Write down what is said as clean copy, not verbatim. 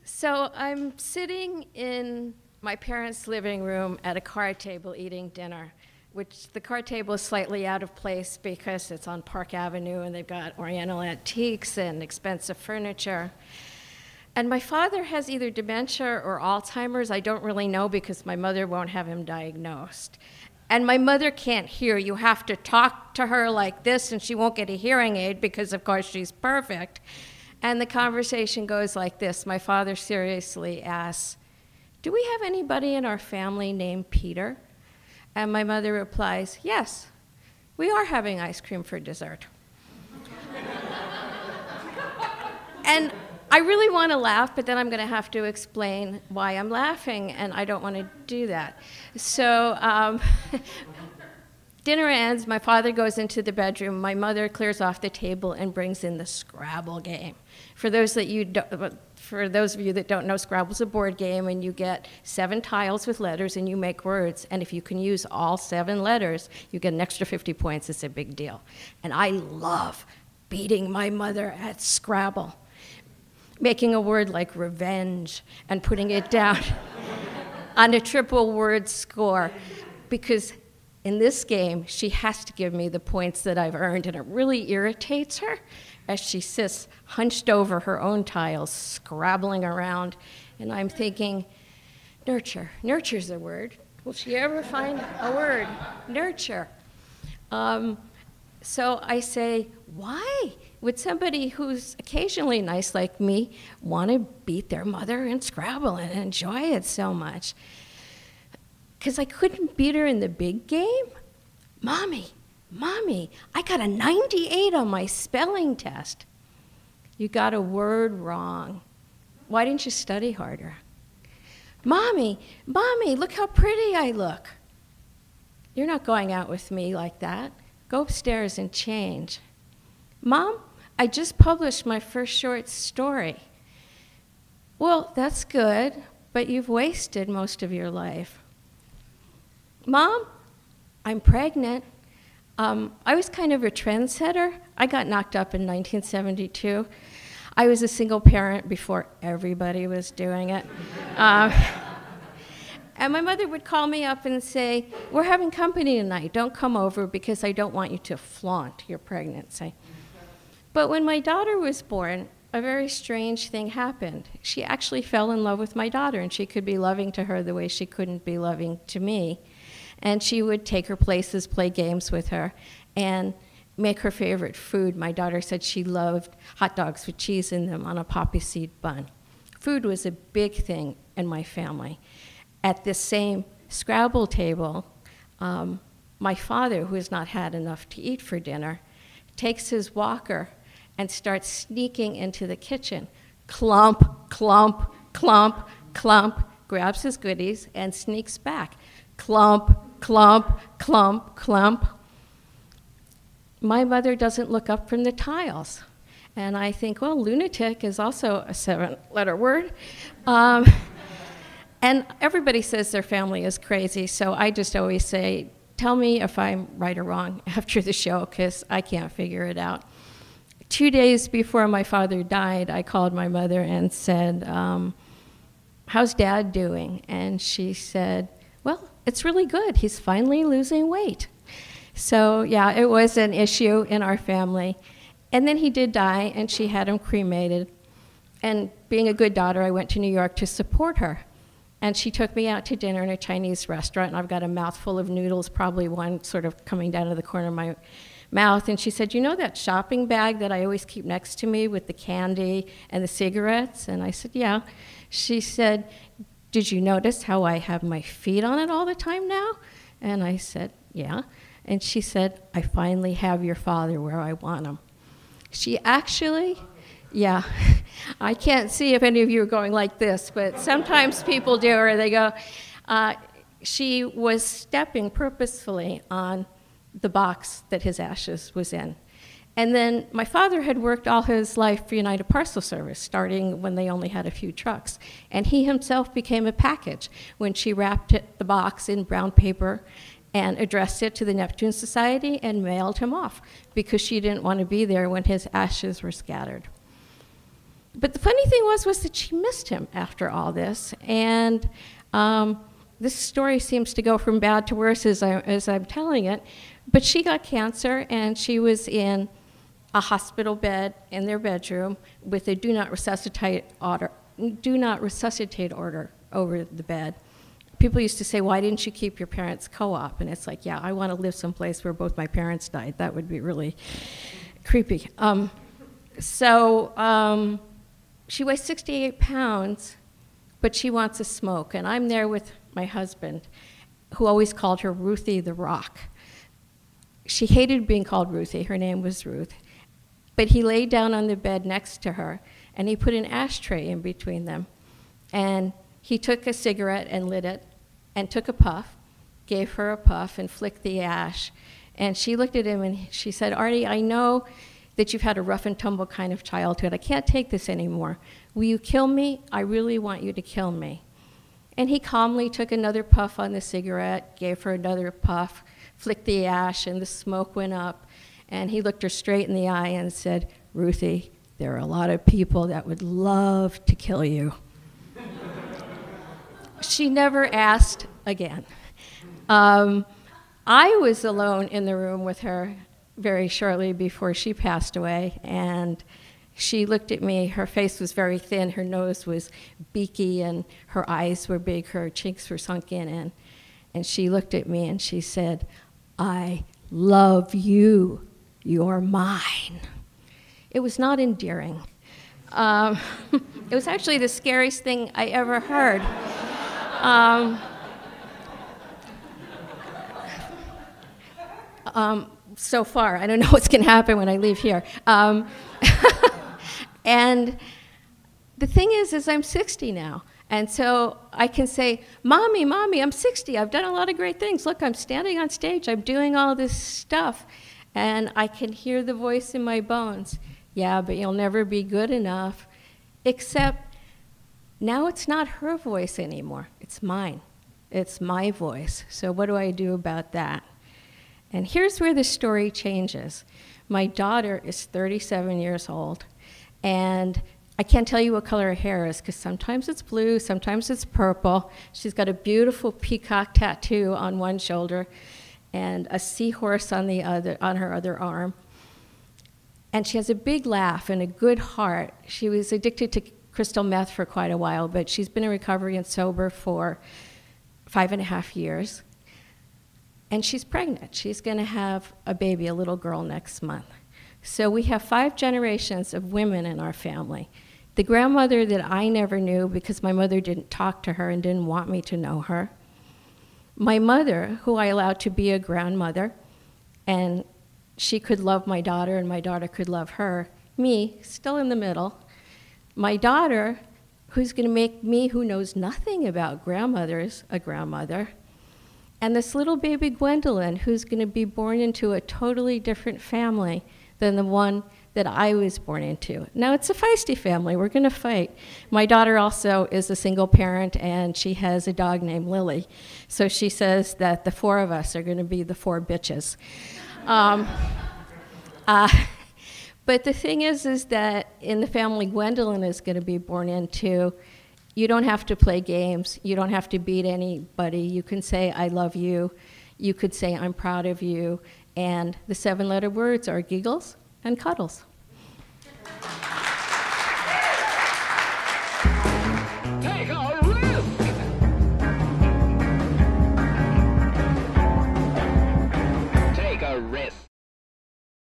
So I'm sitting in my parents' living room at a card table eating dinner, which the card table is slightly out of place because it's on Park Avenue and they've got Oriental antiques and expensive furniture. And my father has either dementia or Alzheimer's. I don't really know because my mother won't have him diagnosed. And my mother can't hear. You have to talk to her like this and she won't get a hearing aid because, of course, she's perfect. And the conversation goes like this. My father seriously asks, "Do we have anybody in our family named Peter?" And my mother replies, "Yes, we are having ice cream for dessert." And I really want to laugh, but then I'm going to have to explain why I'm laughing, and I don't want to do that. So dinner ends, my father goes into the bedroom, my mother clears off the table and brings in the Scrabble game. For those of you that don't know, Scrabble's a board game, and you get 7 tiles with letters and you make words, and if you can use all 7 letters, you get an extra 50 points. It's a big deal. And I love beating my mother at Scrabble, making a word like revenge and putting it down on a triple word score, because in this game, she has to give me the points that I've earned, and it really irritates her as she sits hunched over her own tiles, scrabbling around, and I'm thinking, nurture. Nurture's a word. Will she ever find a word? Nurture. So I say, why would somebody who's occasionally nice like me want to beat their mother in Scrabble and enjoy it so much? Because I couldn't beat her in the big game. Mommy, I got a 98 on my spelling test. You got a word wrong. Why didn't you study harder? Mommy, look how pretty I look. You're not going out with me like that. Go upstairs and change. Mom, I just published my first short story. Well, that's good, but you've wasted most of your life. Mom, I'm pregnant. I was kind of a trendsetter. I got knocked up in 1972. I was a single parent before everybody was doing it. And my mother would call me up and say, "We're having company tonight. Don't come over because I don't want you to flaunt your pregnancy." But when my daughter was born, a very strange thing happened. She actually fell in love with my daughter, and she could be loving to her the way she couldn't be loving to me. And she would take her places, play games with her, and make her favorite food. My daughter said she loved hot dogs with cheese in them on a poppy seed bun. Food was a big thing in my family. At this same Scrabble table, my father, who has not had enough to eat for dinner, takes his walker and starts sneaking into the kitchen. Clump, clump, clump, clump, grabs his goodies and sneaks back. Clump, clump, clump, clump. My mother doesn't look up from the tiles. And I think, well, lunatic is also a 7-letter word. And everybody says their family is crazy, so I just always say, tell me if I'm right or wrong after the show, because I can't figure it out. 2 days before my father died, I called my mother and said, how's Dad doing? And she said, well, it's really good. He's finally losing weight. So yeah, it was an issue in our family. And then he did die, and she had him cremated. And being a good daughter, I went to New York to support her. And she took me out to dinner in a Chinese restaurant, and I've got a mouthful of noodles, probably one sort of coming down to the corner of my mouth. And she said, you know that shopping bag that I always keep next to me with the candy and the cigarettes? And I said, yeah. She said, did you notice how I have my feet on it all the time now? And I said, yeah. And she said, I finally have your father where I want him. She actually, yeah, I can't see if any of you are going like this, but sometimes people do, or they go, she was stepping purposefully on the box that his ashes was in. And then my father had worked all his life for United Parcel Service, starting when they only had a few trucks. And he himself became a package when she wrapped the box in brown paper and addressed it to the Neptune Society and mailed him off because she didn't want to be there when his ashes were scattered. But the funny thing was that she missed him after all this. And this story seems to go from bad to worse as I'm telling it. But she got cancer, and she was in a hospital bed in their bedroom with a do not resuscitate order over the bed. People used to say, why didn't you keep your parents' co-op? And it's like, yeah, I want to live someplace where both my parents died. That would be really creepy. She weighs 68 pounds, but she wants to smoke. And I'm there with my husband, who always called her Ruthie the Rock. She hated being called Ruthie. Her name was Ruth. But he laid down on the bed next to her, and he put an ashtray in between them. And he took a cigarette and lit it, and took a puff, gave her a puff, and flicked the ash. And she looked at him, and she said, Artie, I know that you've had a rough and tumble kind of childhood. I can't take this anymore. Will you kill me? I really want you to kill me. And he calmly took another puff on the cigarette, gave her another puff, flicked the ash, and the smoke went up. And he looked her straight in the eye and said, Ruthie, there are a lot of people that would love to kill you. She never asked again. I was alone in the room with her very shortly before she passed away, and she looked at me. Her face was very thin, her nose was beaky, and her eyes were big, her cheeks were sunken in. And she looked at me and she said, I love you. You're mine. It was not endearing. It was actually the scariest thing I ever heard. So far, I don't know what's going to happen when I leave here. And the thing is I'm 60 now. And so I can say, Mommy, Mommy, I'm 60. I've done a lot of great things. Look, I'm standing on stage. I'm doing all this stuff. And I can hear the voice in my bones. Yeah, but you'll never be good enough. Except now it's not her voice anymore. It's mine. It's my voice. So what do I do about that? And here's where the story changes. My daughter is 37 years old, and I can't tell you what color her hair is, because sometimes it's blue, sometimes it's purple. She's got a beautiful peacock tattoo on one shoulder and a seahorse on her other arm. And she has a big laugh and a good heart. She was addicted to crystal meth for quite a while, but she's been in recovery and sober for 5.5 years. And she's pregnant. She's going to have a baby, a little girl, next month. So we have 5 generations of women in our family. The grandmother that I never knew because my mother didn't talk to her and didn't want me to know her. My mother, who I allowed to be a grandmother, and she could love my daughter and my daughter could love her. Me, still in the middle. My daughter, who's going to make me, who knows nothing about grandmothers, a grandmother. And this little baby Gwendolyn, who's going to be born into a totally different family than the one that I was born into. Now, it's a feisty family. We're going to fight. My daughter also is a single parent, and she has a dog named Lily. So she says that the 4 of us are going to be the 4 bitches. But the thing is that in the family Gwendolyn is going to be born into, you don't have to play games. You don't have to beat anybody. You can say, I love you. You could say, I'm proud of you. And the 7-letter words are giggles and cuddles.